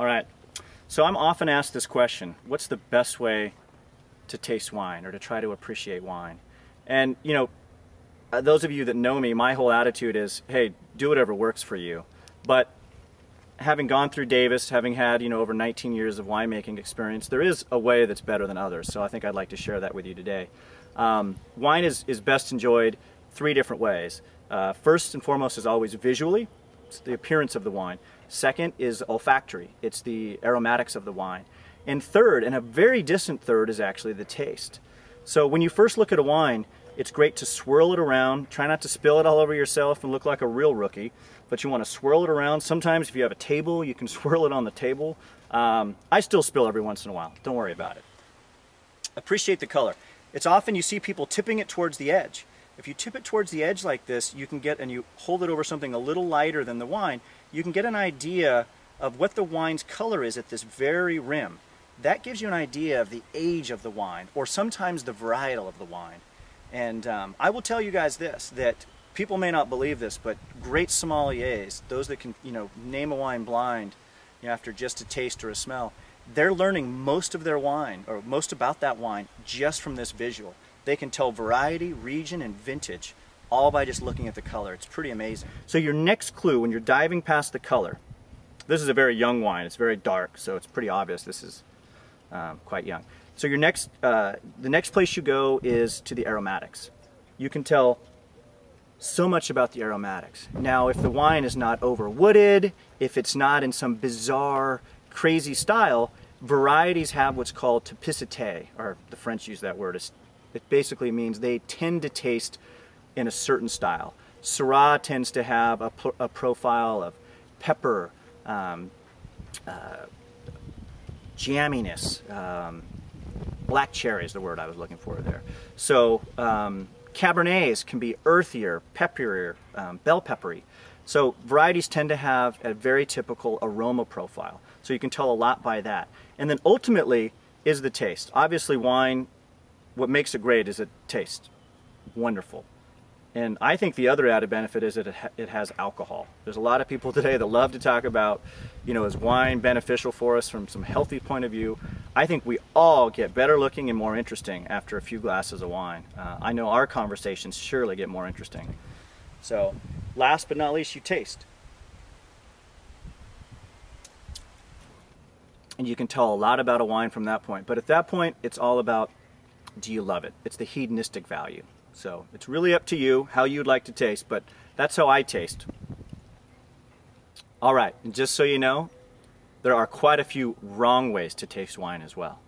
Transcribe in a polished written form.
All right, so I'm often asked this question: what's the best way to taste wine or to try to appreciate wine? And you know, those of you that know me, my whole attitude is, hey, do whatever works for you. But having gone through Davis, having had, over 19 years of winemaking experience, there is a way that's better than others. So I think I'd like to share that with you today. Wine is best enjoyed three different ways. First and foremost is always visually. It's the appearance of the wine. Second is olfactory. It's the aromatics of the wine. And third, and a very distant third, is actually the taste. So when you first look at a wine, it's great to swirl it around. Try not to spill it all over yourself and look like a real rookie, but you want to swirl it around. Sometimes if you have a table, you can swirl it on the table. I still spill every once in a while. Don't worry about it. Appreciate the color. It's often you see people tipping it towards the edge. If you tip it towards the edge like this, you can get, and you hold it over something a little lighter than the wine, you can get an idea of what the wine's color is at this very rim. That gives you an idea of the age of the wine, or sometimes the varietal of the wine. And I will tell you guys this, that people may not believe this, but great sommeliers, those that can, name a wine blind, after just a taste or a smell, they're learning most of their wine, or most about that wine, just from this visual. They can tell variety, region, and vintage, all by just looking at the color. It's pretty amazing. So your next clue, when you're diving past the color, this is a very young wine. It's very dark, so it's pretty obvious this is quite young. So your the next place you go is to the aromatics. You can tell so much about the aromatics. Now, if the wine is not overwooded, if it's not in some bizarre, crazy style, varieties have what's called typicité, or the French use that word. It basically means they tend to taste in a certain style. Syrah tends to have a profile of pepper, jamminess, black cherry is the word I was looking for there. So Cabernets can be earthier, pepperier, bell peppery. So varieties tend to have a very typical aroma profile. So you can tell a lot by that. And then ultimately is the taste. Obviously wine, what makes it great is it tastes wonderful. And I think the other added benefit is that it has alcohol. There's a lot of people today that love to talk about, is wine beneficial for us from some healthy point of view? I think we all get better looking and more interesting after a few glasses of wine. I know our conversations surely get more interesting. So last but not least, you taste. And you can tell a lot about a wine from that point. But at that point, it's all about, do you love it? It's the hedonistic value. So it's really up to you how you'd like to taste, but that's how I taste. All right, and just so you know, there are quite a few wrong ways to taste wine as well.